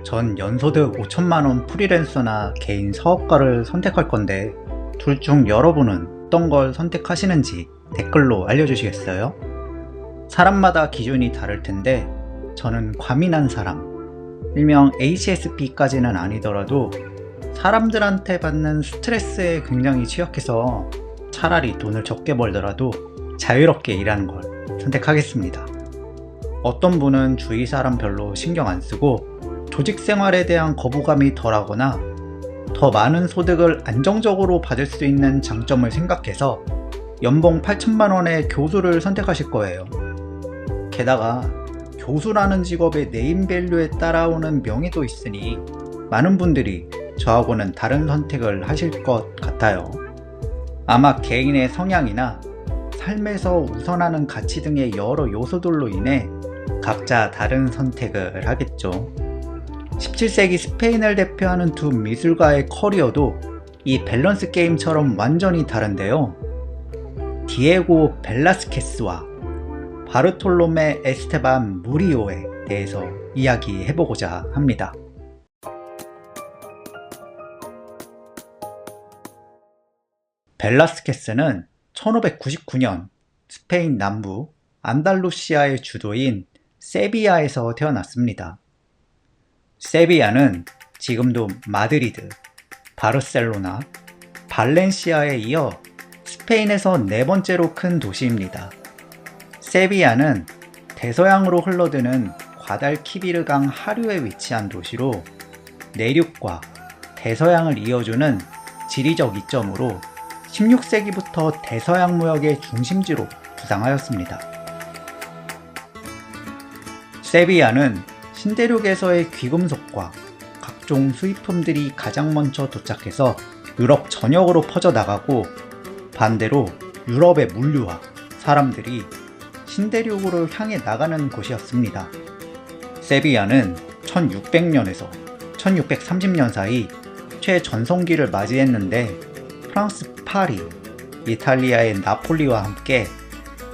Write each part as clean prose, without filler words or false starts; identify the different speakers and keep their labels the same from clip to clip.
Speaker 1: 전 연소득 5천만원 프리랜서나 개인 사업가를 선택할 건데 둘 중 여러분은 어떤 걸 선택하시는지 댓글로 알려주시겠어요? 사람마다 기준이 다를 텐데 저는 과민한 사람, 일명 HSP까지는 아니더라도 사람들한테 받는 스트레스에 굉장히 취약해서 차라리 돈을 적게 벌더라도 자유롭게 일하는 걸 선택하겠습니다. 어떤 분은 주위 사람 별로 신경 안 쓰고 조직 생활에 대한 거부감이 덜하거나 더 많은 소득을 안정적으로 받을 수 있는 장점을 생각해서 연봉 8천만 원의 교수를 선택하실 거예요. 게다가 교수라는 직업의 네임밸류에 따라오는 명예도 있으니 많은 분들이 저하고는 다른 선택을 하실 것 같아요. 아마 개인의 성향이나 삶에서 우선하는 가치 등의 여러 요소들로 인해 각자 다른 선택을 하겠죠. 17세기 스페인을 대표하는 두 미술가의 커리어도 이 밸런스 게임처럼 완전히 다른데요. 디에고 벨라스케스와 바르톨로메 에스테반 무리오에 대해서 이야기해보고자 합니다. 벨라스케스는 1599년 스페인 남부 안달루시아의 주도인 세비야에서 태어났습니다. 세비야는 지금도 마드리드, 바르셀로나, 발렌시아에 이어 스페인에서 네 번째로 큰 도시입니다. 세비야는 대서양으로 흘러드는 과달키비르강 하류에 위치한 도시로 내륙과 대서양을 이어주는 지리적 이점으로 16세기부터 대서양 무역의 중심지로 부상하였습니다. 세비야는 신대륙에서의 귀금속과 각종 수입품들이 가장 먼저 도착해서 유럽 전역으로 퍼져나가고 반대로 유럽의 물류와 사람들이 신대륙으로 향해 나가는 곳이었습니다. 세비야는 1600년에서 1630년 사이 최전성기를 맞이했는데 프랑스 파리, 이탈리아의 나폴리와 함께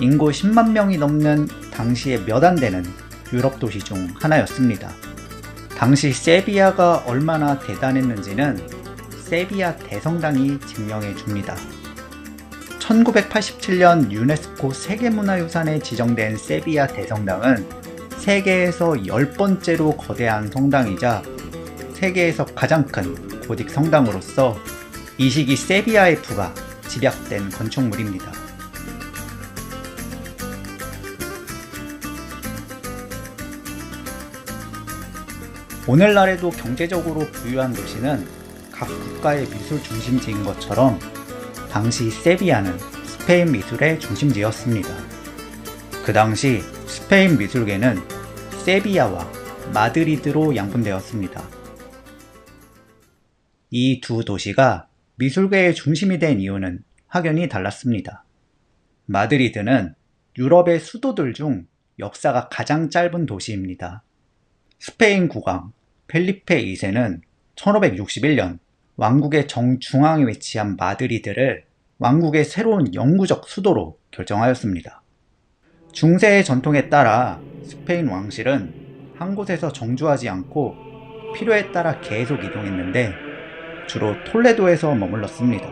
Speaker 1: 인구 10만 명이 넘는 당시에 몇 안 되는 유럽 도시 중 하나였습니다. 당시 세비야가 얼마나 대단했는지는 세비야 대성당이 증명해 줍니다. 1987년 유네스코 세계문화유산에 지정된 세비야 대성당은 세계에서 10번째로 거대한 성당이자 세계에서 가장 큰 고딕 성당으로서 이 시기 세비야의 부가 집약된 건축물입니다. 오늘날에도 경제적으로 부유한 도시는 각 국가의 미술 중심지인 것처럼 당시 세비야는 스페인 미술의 중심지였습니다. 그 당시 스페인 미술계는 세비야와 마드리드로 양분되었습니다. 이 두 도시가 미술계의 중심이 된 이유는 확연히 달랐습니다. 마드리드는 유럽의 수도들 중 역사가 가장 짧은 도시입니다. 스페인 국왕 펠리페 2세는 1561년 왕국의 정중앙에 위치한 마드리드를 왕국의 새로운 영구적 수도로 결정하였습니다. 중세의 전통에 따라 스페인 왕실은 한 곳에서 정주하지 않고 필요에 따라 계속 이동했는데 주로 톨레도에서 머물렀습니다.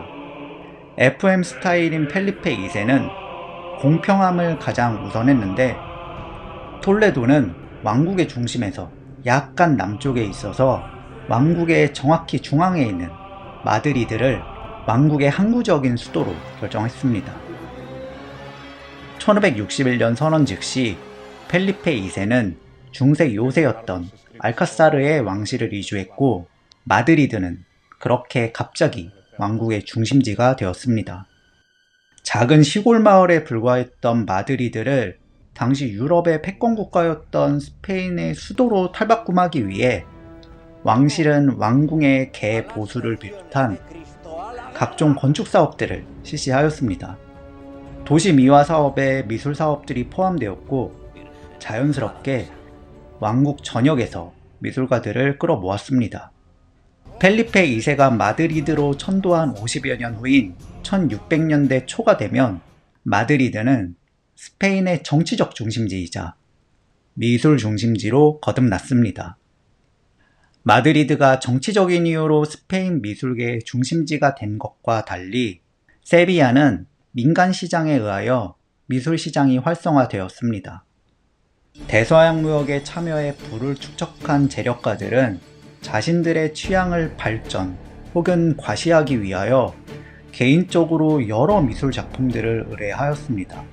Speaker 1: FM 스타일인 펠리페 2세는 공평함을 가장 우선했는데 톨레도는 왕국의 중심에서 약간 남쪽에 있어서 왕국의 정확히 중앙에 있는 마드리드를 왕국의 항구적인 수도로 결정했습니다. 1561년 선언 즉시 펠리페 2세는 중세 요새였던 알카사르의 왕실을 이주했고 마드리드는 그렇게 갑자기 왕국의 중심지가 되었습니다. 작은 시골 마을에 불과했던 마드리드를 당시 유럽의 패권 국가였던 스페인의 수도로 탈바꿈하기 위해 왕실은 왕궁의 개 보수를 비롯한 각종 건축 사업들을 실시하였습니다. 도시 미화 사업에 미술 사업들이 포함되었고 자연스럽게 왕국 전역에서 미술가들을 끌어모았습니다. 펠리페 2세가 마드리드로 천도한 50여 년 후인 1600년대 초가 되면 마드리드는 스페인의 정치적 중심지이자 미술 중심지로 거듭났습니다. 마드리드가 정치적인 이유로 스페인 미술계의 중심지가 된 것과 달리 세비야는 민간 시장에 의하여 미술 시장이 활성화되었습니다. 대서양 무역에 참여해 부를 축적한 재력가들은 자신들의 취향을 발전 혹은 과시하기 위하여 개인적으로 여러 미술 작품들을 의뢰하였습니다.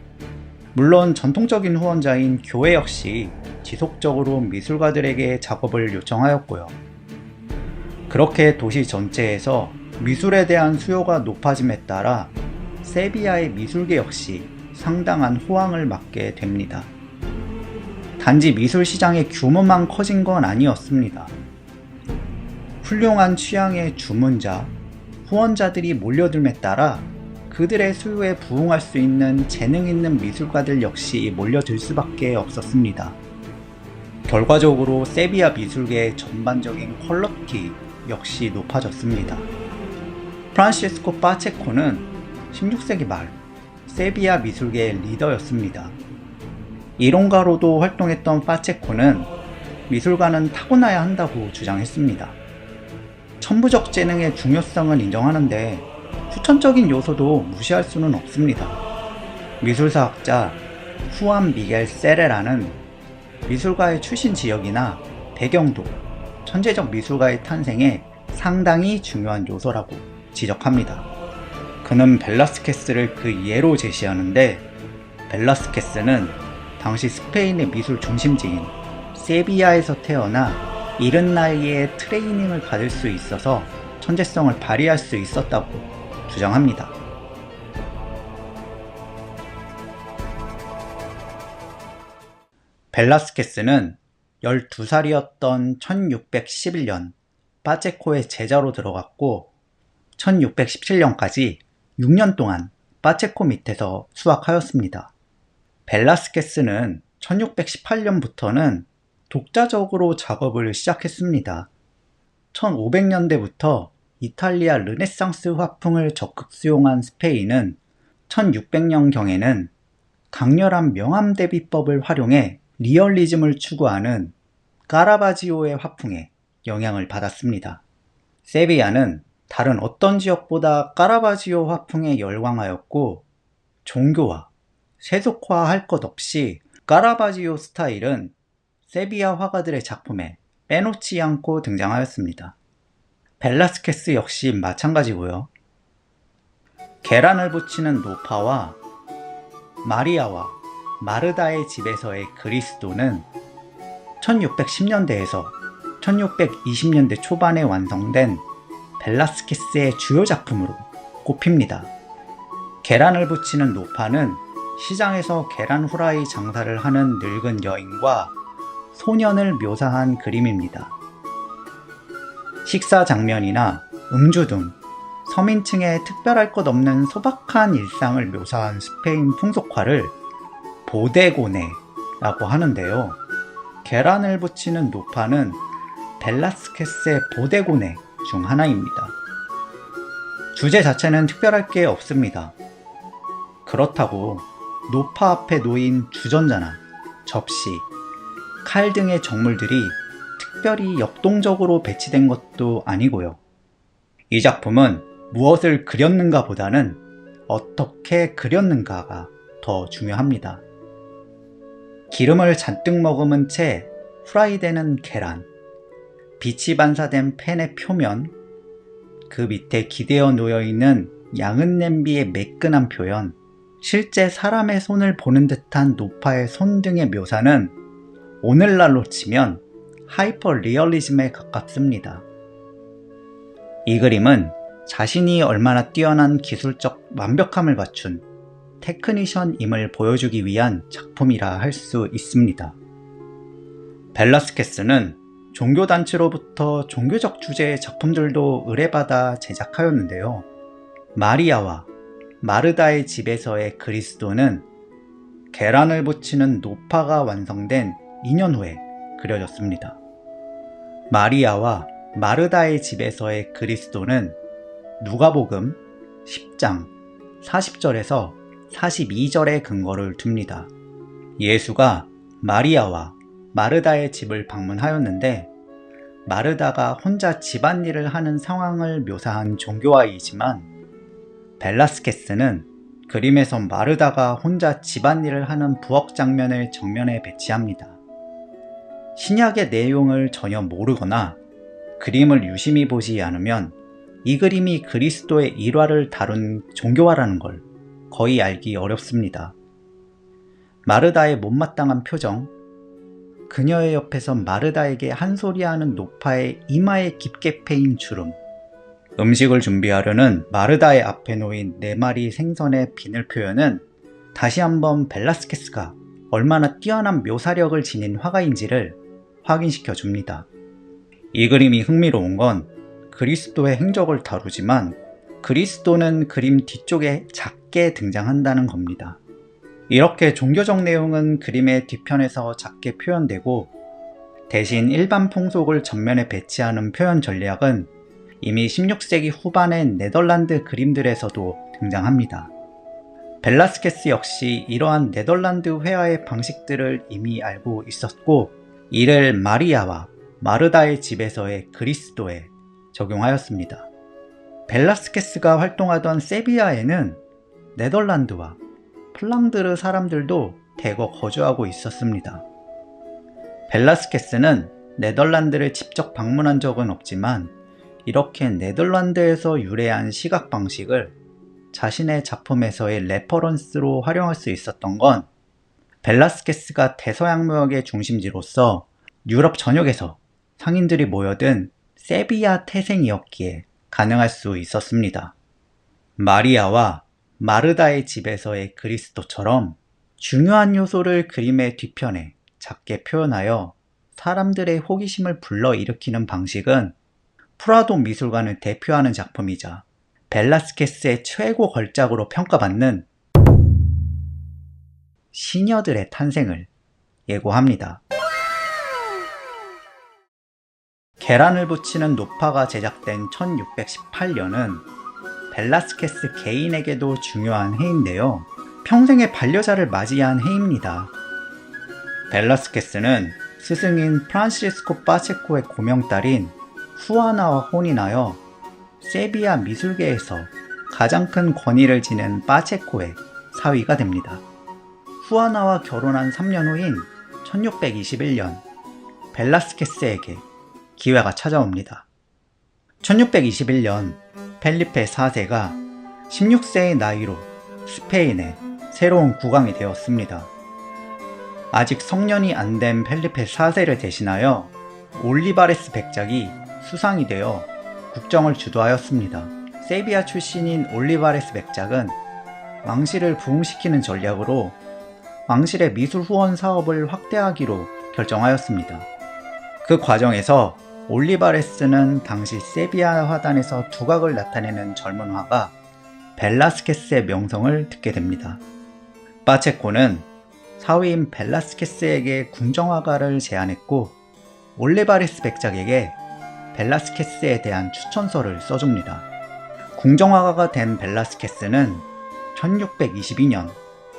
Speaker 1: 물론 전통적인 후원자인 교회 역시 지속적으로 미술가들에게 작업을 요청하였고요. 그렇게 도시 전체에서 미술에 대한 수요가 높아짐에 따라 세비야의 미술계 역시 상당한 호황을 맞게 됩니다. 단지 미술 시장의 규모만 커진 건 아니었습니다. 훌륭한 취향의 주문자, 후원자들이 몰려듦에 따라 그들의 수요에 부응할 수 있는 재능 있는 미술가들 역시 몰려들 수밖에 없었습니다. 결과적으로 세비야 미술계의 전반적인 퀄리티 역시 높아졌습니다. 프란시스코 파체코는 16세기 말 세비야 미술계의 리더였습니다. 이론가로도 활동했던 파체코는 미술가는 타고나야 한다고 주장했습니다. 천부적 재능의 중요성을 인정하는데 후천적인 요소도 무시할 수는 없습니다. 미술사학자 후안 미겔 세레라는 미술가의 출신 지역이나 배경도 천재적 미술가의 탄생에 상당히 중요한 요소라고 지적합니다. 그는 벨라스케스를 그 예로 제시하는데, 벨라스케스는 당시 스페인의 미술 중심지인 세비야에서 태어나 이른 나이에 트레이닝을 받을 수 있어서 천재성을 발휘할 수 있었다고 주장합니다. 벨라스케스는 12살이었던 1611년 파체코의 제자로 들어갔고 1617년까지 6년 동안 파체코 밑에서 수학하였습니다. 벨라스케스는 1618년부터는 독자적으로 작업을 시작했습니다. 1500년대부터 이탈리아 르네상스 화풍을 적극 수용한 스페인은 1600년경에는 강렬한 명암 대비법을 활용해 리얼리즘을 추구하는 까라바지오의 화풍에 영향을 받았습니다. 세비야는 다른 어떤 지역보다 까라바지오 화풍에 열광하였고, 종교와 세속화할 것 없이 까라바지오 스타일은 세비야 화가들의 작품에 빼놓지 않고 등장하였습니다. 벨라스케스 역시 마찬가지고요. 계란을 붙이는 노파와 마리아와 마르다의 집에서의 그리스도는 1610년대에서 1620년대 초반에 완성된 벨라스케스의 주요 작품으로 꼽힙니다. 계란을 붙이는 노파는 시장에서 계란 후라이 장사를 하는 늙은 여인과 소년을 묘사한 그림입니다. 식사 장면이나 음주 등 서민층의 특별할 것 없는 소박한 일상을 묘사한 스페인 풍속화를 보데고네라고 하는데요. 계란을 붙이는 노파는 벨라스케스의 보데고네 중 하나입니다. 주제 자체는 특별할 게 없습니다. 그렇다고 노파 앞에 놓인 주전자나 접시, 칼 등의 정물들이 특별히 역동적으로 배치된 것도 아니고요. 이 작품은 무엇을 그렸는가 보다는 어떻게 그렸는가가 더 중요합니다. 기름을 잔뜩 머금은 채 후라이되는 계란, 빛이 반사된 팬의 표면, 그 밑에 기대어 놓여있는 양은 냄비의 매끈한 표현, 실제 사람의 손을 보는 듯한 노파의 손 등의 묘사는 오늘날로 치면 하이퍼 리얼리즘에 가깝습니다. 이 그림은 자신이 얼마나 뛰어난 기술적 완벽함을 갖춘 테크니션임을 보여주기 위한 작품이라 할 수 있습니다. 벨라스케스는 종교단체로부터 종교적 주제의 작품들도 의뢰받아 제작하였는데요. 마리아와 마르다의 집에서의 그리스도는 계란을 붙이는 노파가 완성된 2년 후에 그려졌습니다. 마리아와 마르다의 집에서의 그리스도는 누가복음 10장 40절에서 42절의 근거를 둡니다. 예수가 마리아와 마르다의 집을 방문하였는데 마르다가 혼자 집안일을 하는 상황을 묘사한 종교화이지만 벨라스케스는 그림에서 마르다가 혼자 집안일을 하는 부엌 장면을 정면에 배치합니다. 신약의 내용을 전혀 모르거나 그림을 유심히 보지 않으면 이 그림이 그리스도의 일화를 다룬 종교화라는 걸 거의 알기 어렵습니다. 마르다의 못마땅한 표정, 그녀의 옆에서 마르다에게 한 소리 하는 노파의 이마에 깊게 패인 주름, 음식을 준비하려는 마르다의 앞에 놓인 4마리 생선의 비늘 표현은 다시 한번 벨라스케스가 얼마나 뛰어난 묘사력을 지닌 화가인지를 확인시켜 줍니다. 이 그림이 흥미로운 건 그리스도의 행적을 다루지만 그리스도는 그림 뒤쪽에 작게 등장한다는 겁니다. 이렇게 종교적 내용은 그림의 뒤편에서 작게 표현되고 대신 일반 풍속을 전면에 배치하는 표현 전략은 이미 16세기 후반의 네덜란드 그림들에서도 등장합니다. 벨라스케스 역시 이러한 네덜란드 회화의 방식들을 이미 알고 있었고 이를 마리아와 마르다의 집에서의 그리스도에 적용하였습니다. 벨라스케스가 활동하던 세비야에는 네덜란드와 플랑드르 사람들도 대거 거주하고 있었습니다. 벨라스케스는 네덜란드를 직접 방문한 적은 없지만 이렇게 네덜란드에서 유래한 시각 방식을 자신의 작품에서의 레퍼런스로 활용할 수 있었던 건 벨라스케스가 대서양 무역의 중심지로서 유럽 전역에서 상인들이 모여든 세비야 태생이었기에 가능할 수 있었습니다. 마리아와 마르다의 집에서의 그리스도처럼 중요한 요소를 그림의 뒤편에 작게 표현하여 사람들의 호기심을 불러일으키는 방식은 프라도 미술관을 대표하는 작품이자 벨라스케스의 최고 걸작으로 평가받는 시녀들의 탄생을 예고합니다. 계란을 붙이는 노파가 제작된 1618년은 벨라스케스 개인에게도 중요한 해인데요. 평생의 반려자를 맞이한 해입니다. 벨라스케스는 스승인 프란시스코 파체코의 고명딸인 후아나와 혼인하여 세비야 미술계에서 가장 큰 권위를 지닌 파체코의 사위가 됩니다. 후아나와 결혼한 3년 후인 1621년 벨라스케스에게 기회가 찾아옵니다. 1621년 펠리페 4세가 16세의 나이로 스페인의 새로운 국왕이 되었습니다. 아직 성년이 안 된 펠리페 4세를 대신하여 올리바레스 백작이 수상이 되어 국정을 주도하였습니다. 세비야 출신인 올리바레스 백작은 왕실을 부흥시키는 전략으로 왕실의 미술 후원 사업을 확대하기로 결정하였습니다. 그 과정에서 올리바레스는 당시 세비야 화단에서 두각을 나타내는 젊은 화가 벨라스케스의 명성을 듣게 됩니다. 파체코는 사위인 벨라스케스에게 궁정화가를 제안했고 올리바레스 백작에게 벨라스케스에 대한 추천서를 써줍니다. 궁정화가가 된 벨라스케스는 1622년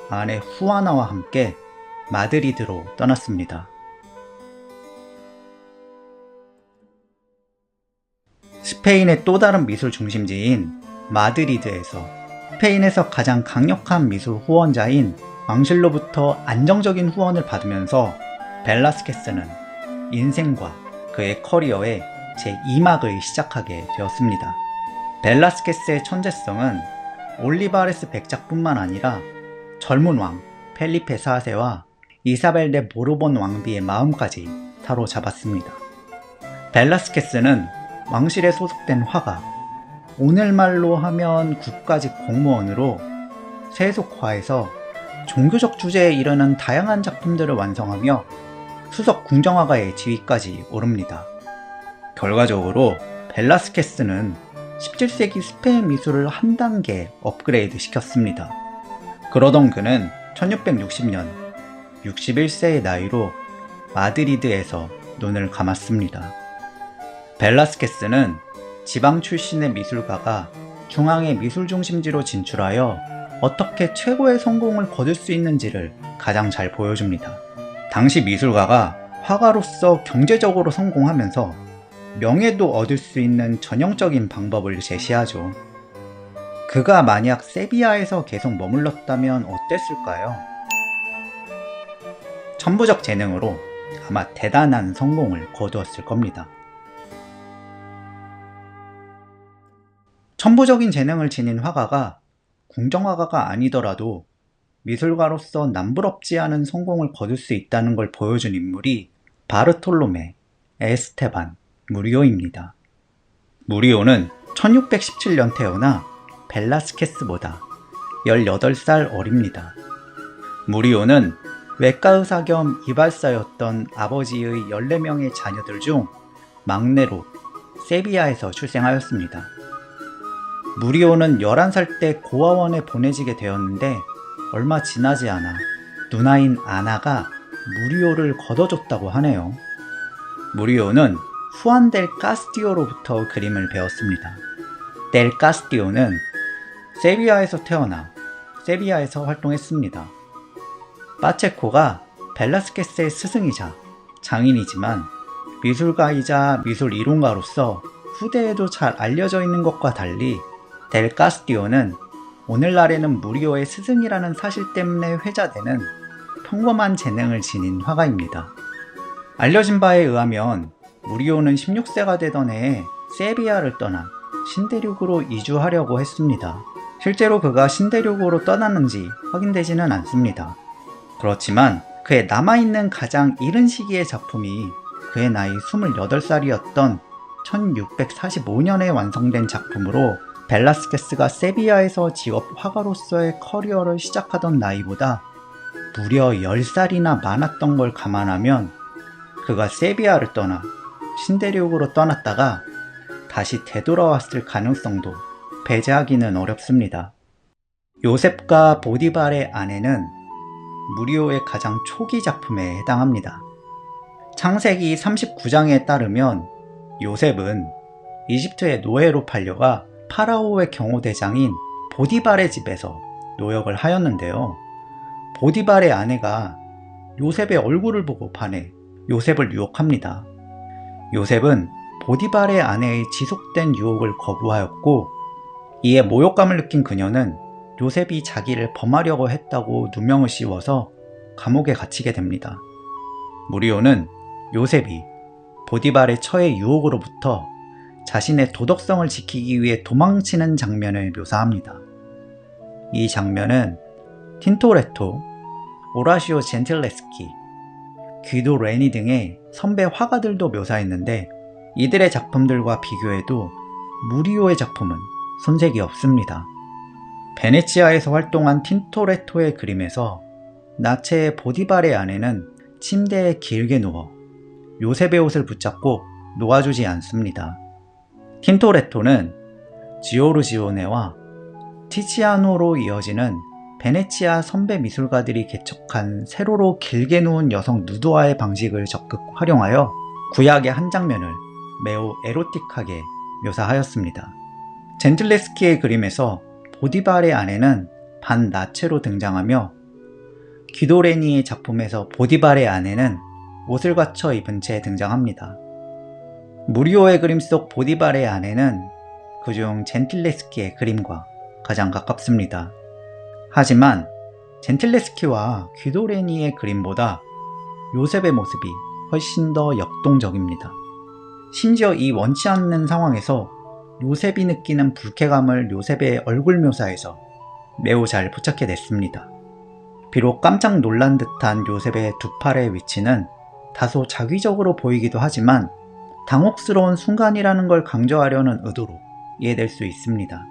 Speaker 1: 아내 후아나와 함께 마드리드로 떠났습니다. 스페인의 또 다른 미술 중심지인 마드리드에서 스페인에서 가장 강력한 미술 후원자인 왕실로부터 안정적인 후원을 받으면서 벨라스케스는 인생과 그의 커리어의 제2막을 시작하게 되었습니다. 벨라스케스의 천재성은 올리바레스 백작뿐만 아니라 젊은 왕 펠리페 4세와 이사벨 데 보르본 왕비의 마음까지 사로잡았습니다. 벨라스케스는 왕실에 소속된 화가, 오늘말로 하면 국가직 공무원으로 세속화해서 종교적 주제에 이르는 다양한 작품들을 완성하며 수석 궁정화가의 지위까지 오릅니다. 결과적으로 벨라스케스는 17세기 스페인 미술을 한 단계 업그레이드 시켰습니다. 그러던 그는 1660년 61세의 나이로 마드리드에서 눈을 감았습니다. 벨라스케스는 지방 출신의 미술가가 중앙의 미술 중심지로 진출하여 어떻게 최고의 성공을 거둘 수 있는지를 가장 잘 보여줍니다. 당시 미술가가 화가로서 경제적으로 성공하면서 명예도 얻을 수 있는 전형적인 방법을 제시하죠. 그가 만약 세비야에서 계속 머물렀다면 어땠을까요? 천부적 재능으로 아마 대단한 성공을 거두었을 겁니다. 천부적인 재능을 지닌 화가가 궁정화가가 아니더라도 미술가로서 남부럽지 않은 성공을 거둘 수 있다는 걸 보여준 인물이 바르톨로메 에스테반 무리오입니다. 무리오는 1617년 태어나 벨라스케스보다 18살 어립니다. 무리오는 외과의사 겸 이발사였던 아버지의 14명의 자녀들 중 막내로 세비야에서 출생하였습니다. 무리오는 11살 때 고아원에 보내지게 되었는데 얼마 지나지 않아 누나인 아나가 무리오를 걷어줬다고 하네요. 무리오는 후안 델 카스티오로부터 그림을 배웠습니다. 델 카스티오는 세비야에서 태어나 세비야에서 활동했습니다. 파체코가 벨라스케스의 스승이자 장인이지만 미술가이자 미술 이론가로서 후대에도 잘 알려져 있는 것과 달리 델 카스티오는 오늘날에는 무리오의 스승이라는 사실 때문에 회자되는 평범한 재능을 지닌 화가입니다. 알려진 바에 의하면 무리오는 16세가 되던 해에 세비야를 떠나 신대륙으로 이주하려고 했습니다. 실제로 그가 신대륙으로 떠났는지 확인되지는 않습니다. 그렇지만 그의 남아있는 가장 이른 시기의 작품이 그의 나이 28살이었던 1645년에 완성된 작품으로 벨라스케스가 세비야에서 직업 화가로서의 커리어를 시작하던 나이보다 무려 10살이나 많았던 걸 감안하면 그가 세비야를 떠나 신대륙으로 떠났다가 다시 되돌아왔을 가능성도 배제하기는 어렵습니다. 요셉과 보디발의 아내는 무리오의 가장 초기 작품에 해당합니다. 창세기 39장에 따르면 요셉은 이집트의 노예로 팔려가 파라오의 경호대장인 보디발의 집에서 노역을 하였는데요. 보디발의 아내가 요셉의 얼굴을 보고 반해 요셉을 유혹합니다. 요셉은 보디발의 아내의 지속된 유혹을 거부하였고 이에 모욕감을 느낀 그녀는 요셉이 자기를 범하려고 했다고 누명을 씌워서 감옥에 갇히게 됩니다. 무리오는 요셉이 보디발의 처의 유혹으로부터 자신의 도덕성을 지키기 위해 도망치는 장면을 묘사합니다. 이 장면은 틴토레토, 오라시오 젠틸레스키, 귀도 레니 등의 선배 화가들도 묘사했는데 이들의 작품들과 비교해도 무리오의 작품은 손색이 없습니다. 베네치아에서 활동한 틴토레토의 그림에서 나체의 보디발의 아내는 침대에 길게 누워 요셉의 옷을 붙잡고 놓아주지 않습니다. 틴토레토는 지오르지오네와 티치아노로 이어지는 베네치아 선배 미술가들이 개척한 세로로 길게 누운 여성 누드화의 방식을 적극 활용하여 구약의 한 장면을 매우 에로틱하게 묘사하였습니다. 젠틀레스키의 그림에서 보디발의 아내는 반나체로 등장하며 기도레니의 작품에서 보디발의 아내는 옷을 갖춰 입은 채 등장합니다. 무리오의 그림 속 보디발의 아내는 그중 젠틸레스키의 그림과 가장 가깝습니다. 하지만 젠틸레스키와 귀도레니의 그림보다 요셉의 모습이 훨씬 더 역동적입니다. 심지어 이 원치 않는 상황에서 요셉이 느끼는 불쾌감을 요셉의 얼굴 묘사에서 매우 잘 포착해냈습니다. 비록 깜짝 놀란 듯한 요셉의 두 팔의 위치는 다소 자기적으로 보이기도 하지만 당혹스러운 순간이라는 걸 강조하려는 의도로 이해될 수 있습니다.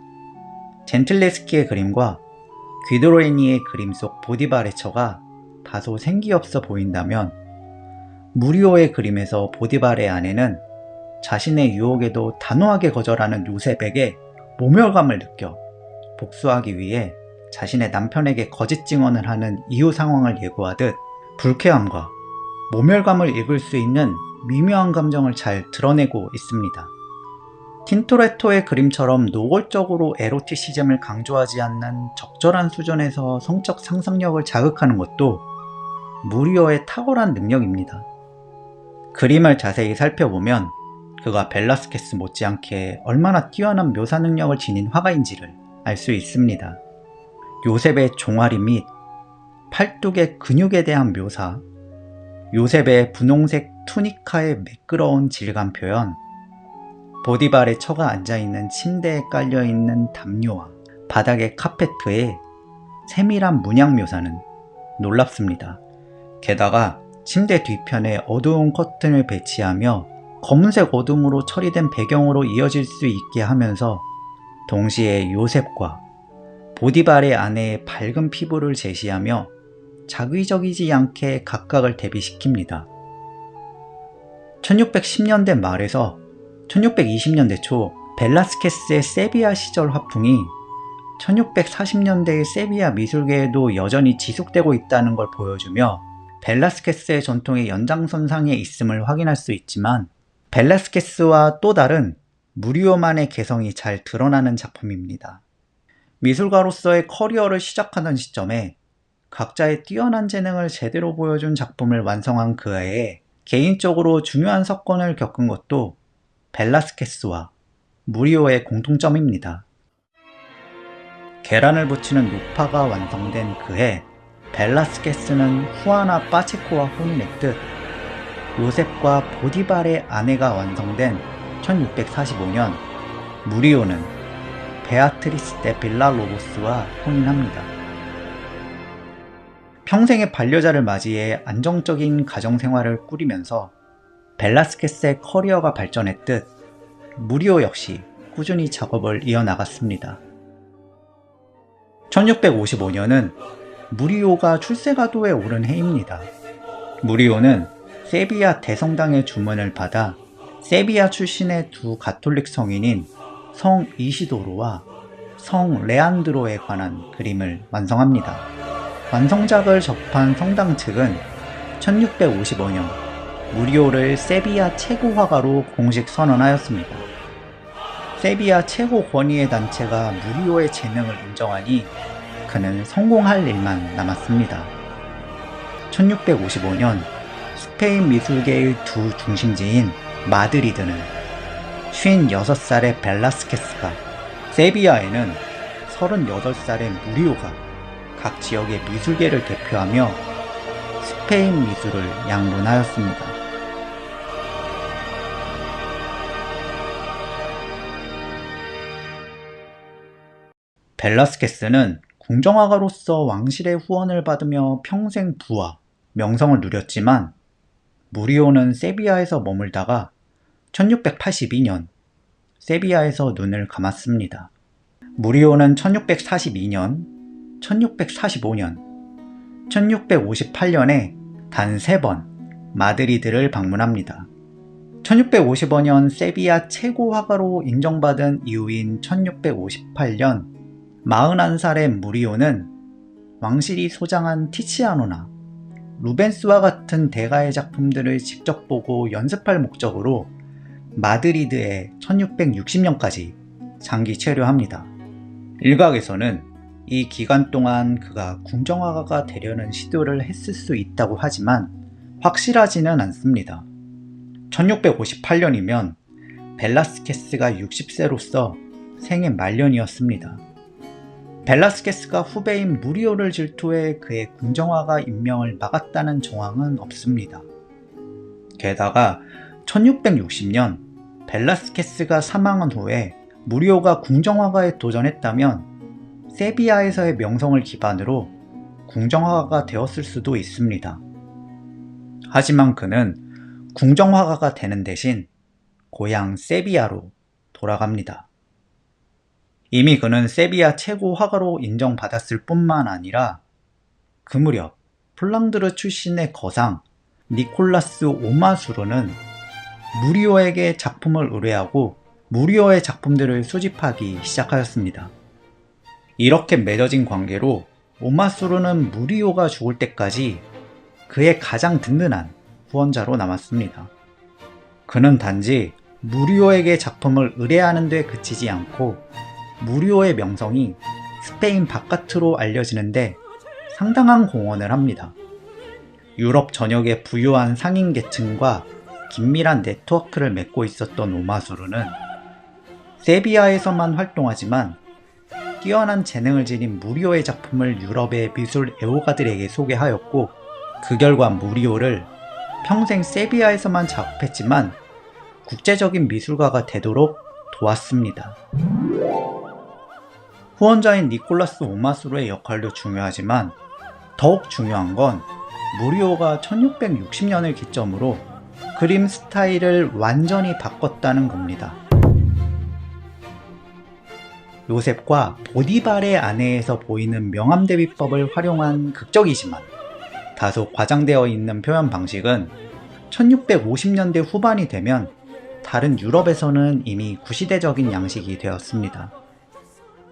Speaker 1: 젠틀레스키의 그림과 귀도레니의 그림 속 보디발의 처가 다소 생기없어 보인다면 무리오의 그림에서 보디발의 아내는 자신의 유혹에도 단호하게 거절하는 요셉에게 모멸감을 느껴 복수하기 위해 자신의 남편에게 거짓 증언을 하는 이유 상황을 예고하듯 불쾌함과 모멸감을 읽을 수 있는 미묘한 감정을 잘 드러내고 있습니다. 틴토레토의 그림처럼 노골적으로 에로티시즘을 강조하지 않는 적절한 수준에서 성적 상상력을 자극하는 것도 무리오의 탁월한 능력입니다. 그림을 자세히 살펴보면 그가 벨라스케스 못지않게 얼마나 뛰어난 묘사 능력을 지닌 화가인지를 알 수 있습니다. 요셉의 종아리 및 팔뚝의 근육에 대한 묘사, 요셉의 분홍색 투니카의 매끄러운 질감 표현, 보디발의 처가 앉아있는 침대에 깔려있는 담요와 바닥의 카페트의 세밀한 문양 묘사는 놀랍습니다. 게다가 침대 뒤편에 어두운 커튼을 배치하며 검은색 어둠으로 처리된 배경으로 이어질 수 있게 하면서 동시에 요셉과 보디발의 아내의 밝은 피부를 제시하며 자기적이지 않게 각각을 대비시킵니다. 1610년대 말에서 1620년대 초 벨라스케스의 세비야 시절 화풍이 1640년대의 세비야 미술계에도 여전히 지속되고 있다는 걸 보여주며 벨라스케스의 전통의 연장선상에 있음을 확인할 수 있지만 벨라스케스와 또 다른 무리오만의 개성이 잘 드러나는 작품입니다. 미술가로서의 커리어를 시작하던 시점에 각자의 뛰어난 재능을 제대로 보여준 작품을 완성한 그 해에 개인적으로 중요한 사건을 겪은 것도 벨라스케스와 무리오의 공통점입니다. 계란을 붙이는 루파가 완성된 그해 벨라스케스는 후아나 파체코와 혼인했듯 요셉과 보디발의 아내가 완성된 1645년 무리오는 베아트리스 데 빌라로보스와 혼인합니다. 평생의 반려자를 맞이해 안정적인 가정생활을 꾸리면서 벨라스케스의 커리어가 발전했듯 무리오 역시 꾸준히 작업을 이어나갔습니다. 1655년은 무리오가 출세가도에 오른 해입니다. 무리오는 세비야 대성당의 주문을 받아 세비야 출신의 두 가톨릭 성인인 성 이시도로와 성 레안드로에 관한 그림을 완성합니다. 완성작을 접한 성당 측은 1655년 무리오를 세비야 최고 화가로 공식 선언하였습니다. 세비야 최고 권위의 단체가 무리오의 재능을 인정하니 그는 성공할 일만 남았습니다. 1655년 스페인 미술계의 두 중심지인 마드리드는 56살의 벨라스케스가, 세비야에는 38살의 무리오가 각 지역의 미술계를 대표하며 스페인 미술을 양분하였습니다. 벨라스케스는 궁정화가로서 왕실의 후원을 받으며 평생 부와 명성을 누렸지만 무리오는 세비야에서 머물다가 1682년 세비야에서 눈을 감았습니다. 무리오는 1642년, 1645년, 1658년에 단 3번 마드리드를 방문합니다. 1655년 세비야 최고 화가로 인정받은 이후인 1658년 41살의 무리오는 왕실이 소장한 티치아노나 루벤스와 같은 대가의 작품들을 직접 보고 연습할 목적으로 마드리드에 1660년까지 장기 체류합니다. 일각에서는 이 기간 동안 그가 궁정화가가 되려는 시도를 했을 수 있다고 하지만 확실하지는 않습니다. 1658년이면 벨라스케스가 60세로서 생애 말년이었습니다. 벨라스케스가 후배인 무리오를 질투해 그의 궁정화가 임명을 막았다는 정황은 없습니다. 게다가 1660년 벨라스케스가 사망한 후에 무리오가 궁정화가에 도전했다면 세비야에서의 명성을 기반으로 궁정화가가 되었을 수도 있습니다. 하지만 그는 궁정화가가 되는 대신 고향 세비야로 돌아갑니다. 이미 그는 세비야 최고 화가로 인정받았을 뿐만 아니라 그 무렵 플랑드르 출신의 거상 니콜라스 오마수르는 무리오에게 작품을 의뢰하고 무리오의 작품들을 수집하기 시작하였습니다. 이렇게 맺어진 관계로 오마수르는 무리오가 죽을 때까지 그의 가장 든든한 후원자로 남았습니다. 그는 단지 무리오에게 작품을 의뢰하는 데 그치지 않고 무리오의 명성이 스페인 바깥으로 알려지는데 상당한 공헌을 합니다. 유럽 전역의 부유한 상인 계층과 긴밀한 네트워크를 맺고 있었던 오마수루는 세비야에서만 활동하지만 뛰어난 재능을 지닌 무리오의 작품을 유럽의 미술 애호가들에게 소개하였고, 그 결과 무리오를 평생 세비야에서만 작업했지만 국제적인 미술가가 되도록 도왔습니다. 후원자인 니콜라스 오마수루의 역할도 중요하지만 더욱 중요한 건 무리오가 1660년을 기점으로 그림 스타일을 완전히 바꿨다는 겁니다. 요셉과 보디발의 아내에서 보이는 명암대비법을 활용한 극적이지만 다소 과장되어 있는 표현 방식은 1650년대 후반이 되면 다른 유럽에서는 이미 구시대적인 양식이 되었습니다.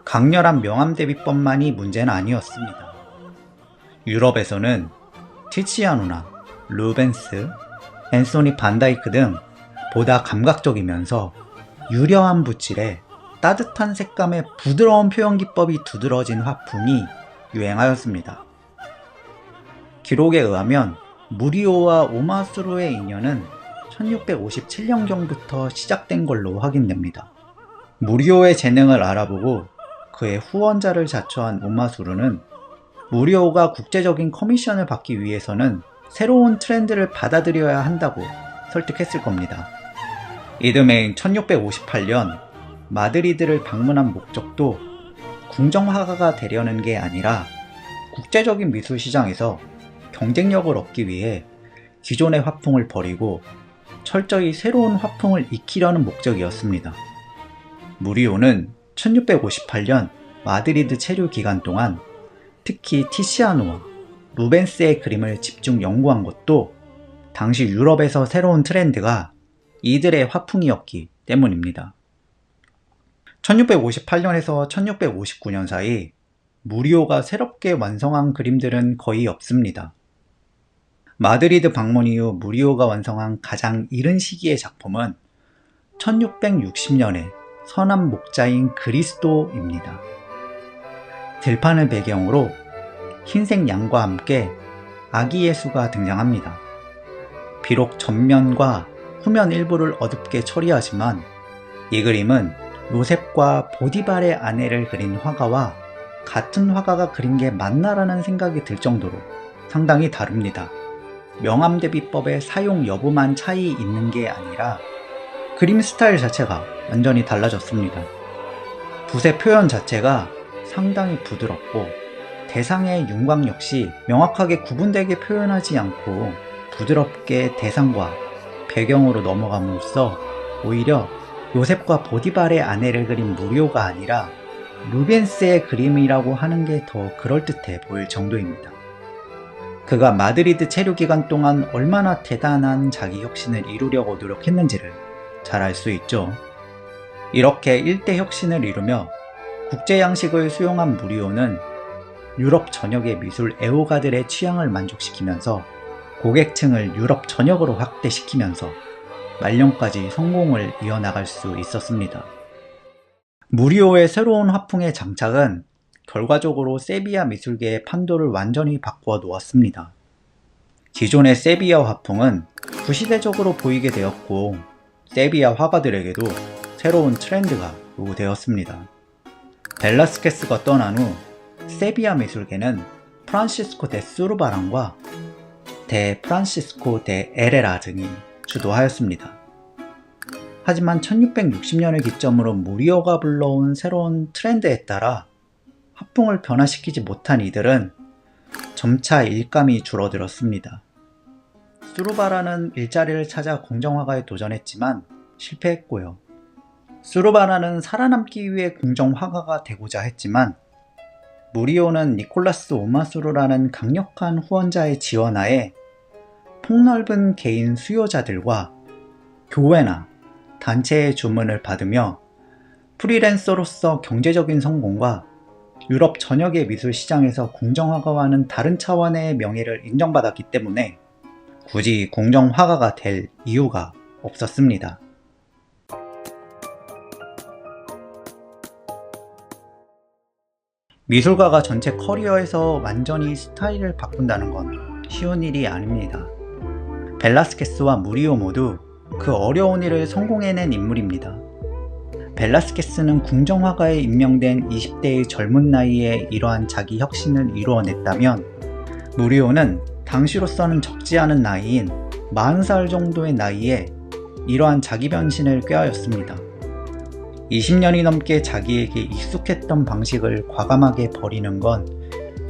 Speaker 1: 강렬한 명암대비법만이 문제는 아니었습니다. 유럽에서는 티치아노나 루벤스, 앤소니 반다이크 등 보다 감각적이면서 유려한 붓질에 따뜻한 색감의 부드러운 표현 기법이 두드러진 화풍이 유행하였습니다. 기록에 의하면 무리오와 오마수루의 인연은 1657년경부터 시작된 걸로 확인됩니다. 무리오의 재능을 알아보고 그의 후원자를 자처한 오마수루는 무리오가 국제적인 커미션을 받기 위해서는 새로운 트렌드를 받아들여야 한다고 설득했을 겁니다. 이듬해인 1658년 마드리드를 방문한 목적도 궁정화가가 되려는 게 아니라 국제적인 미술 시장에서 경쟁력을 얻기 위해 기존의 화풍을 버리고 철저히 새로운 화풍을 익히려는 목적이었습니다. 무리오는 1658년 마드리드 체류 기간 동안 특히 티시아노와 루벤스의 그림을 집중 연구한 것도 당시 유럽에서 새로운 트렌드가 이들의 화풍이었기 때문입니다. 1658년에서 1659년 사이 무리오가 새롭게 완성한 그림들은 거의 없습니다. 마드리드 방문 이후 무리오가 완성한 가장 이른 시기의 작품은 1660년의 선한 목자인 그리스도입니다. 들판을 배경으로 흰색 양과 함께 아기 예수가 등장합니다. 비록 전면과 후면 일부를 어둡게 처리하지만 이 그림은 요셉과 보디발의 아내를 그린 화가와 같은 화가가 그린 게 맞나라는 생각이 들 정도로 상당히 다릅니다. 명암대비법의 사용 여부만 차이 있는 게 아니라 그림 스타일 자체가 완전히 달라졌습니다. 붓의 표현 자체가 상당히 부드럽고 대상의 윤곽 역시 명확하게 구분되게 표현하지 않고 부드럽게 대상과 배경으로 넘어감으로써 오히려 요셉과 보디발의 아내를 그린 무리오가 아니라 루벤스의 그림이라고 하는 게 더 그럴듯해 보일 정도입니다. 그가 마드리드 체류 기간 동안 얼마나 대단한 자기 혁신을 이루려고 노력했는지를 잘 알 수 있죠. 이렇게 일대 혁신을 이루며 국제 양식을 수용한 무리오는 유럽 전역의 미술 애호가들의 취향을 만족시키면서 고객층을 유럽 전역으로 확대시키면서 말년까지 성공을 이어나갈 수 있었습니다. 무리오의 새로운 화풍의 장착은 결과적으로 세비야 미술계의 판도를 완전히 바꾸어 놓았습니다. 기존의 세비야 화풍은 구시대적으로 보이게 되었고 세비야 화가들에게도 새로운 트렌드가 요구되었습니다. 벨라스케스가 떠난 후 세비야 미술계는 프란시스코 데 수르바란과 데 프란시스코 데 에레라 등이 주도하였습니다. 하지만 1660년을 기점으로 무리오가 불러온 새로운 트렌드에 따라 화풍을 변화시키지 못한 이들은 점차 일감이 줄어들었습니다. 수르바라는 일자리를 찾아 공정화가에 도전했지만 실패했고요. 수르바라는 살아남기 위해 공정화가가 되고자 했지만 무리오는 니콜라스 오마수루라는 강력한 후원자의 지원하에 폭넓은 개인 수요자들과 교회나 단체의 주문을 받으며 프리랜서로서 경제적인 성공과 유럽 전역의 미술 시장에서 공정화가와는 다른 차원의 명예를 인정받았기 때문에 굳이 공정화가가 될 이유가 없었습니다. 미술가가 전체 커리어에서 완전히 스타일을 바꾼다는 건 쉬운 일이 아닙니다. 벨라스케스와 무리오 모두 그 어려운 일을 성공해낸 인물입니다. 벨라스케스는 궁정화가에 임명된 20대의 젊은 나이에 이러한 자기 혁신을 이루어냈다면, 무리오는 당시로서는 적지 않은 나이인 40살 정도의 나이에 이러한 자기 변신을 꾀하였습니다. 20년이 넘게 자기에게 익숙했던 방식을 과감하게 버리는 건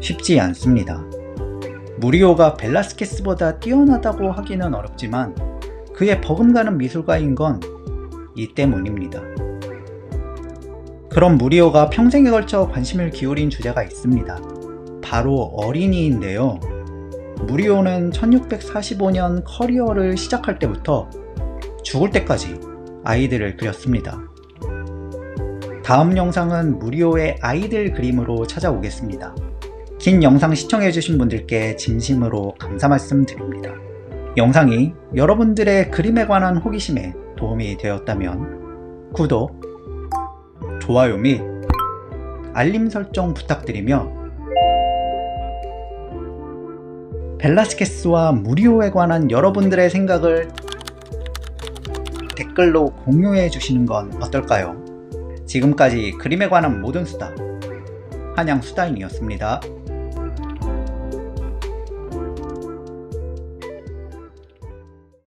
Speaker 1: 쉽지 않습니다. 무리오가 벨라스케스보다 뛰어나다고 하기는 어렵지만 그의 버금가는 미술가인 건 이 때문입니다. 그럼 무리오가 평생에 걸쳐 관심을 기울인 주제가 있습니다. 바로 어린이인데요. 무리오는 1645년 커리어를 시작할 때부터 죽을 때까지 아이들을 그렸습니다. 다음 영상은 무리오의 아이들 그림으로 찾아오겠습니다. 긴 영상 시청해주신 분들께 진심으로 감사 말씀드립니다. 영상이 여러분들의 그림에 관한 호기심에 도움이 되었다면 구독, 좋아요 및 알림 설정 부탁드리며 벨라스케스와 무리오에 관한 여러분들의 생각을 댓글로 공유해 주시는 건 어떨까요? 지금까지 그림에 관한 모든 수다, 한양수다인이었습니다.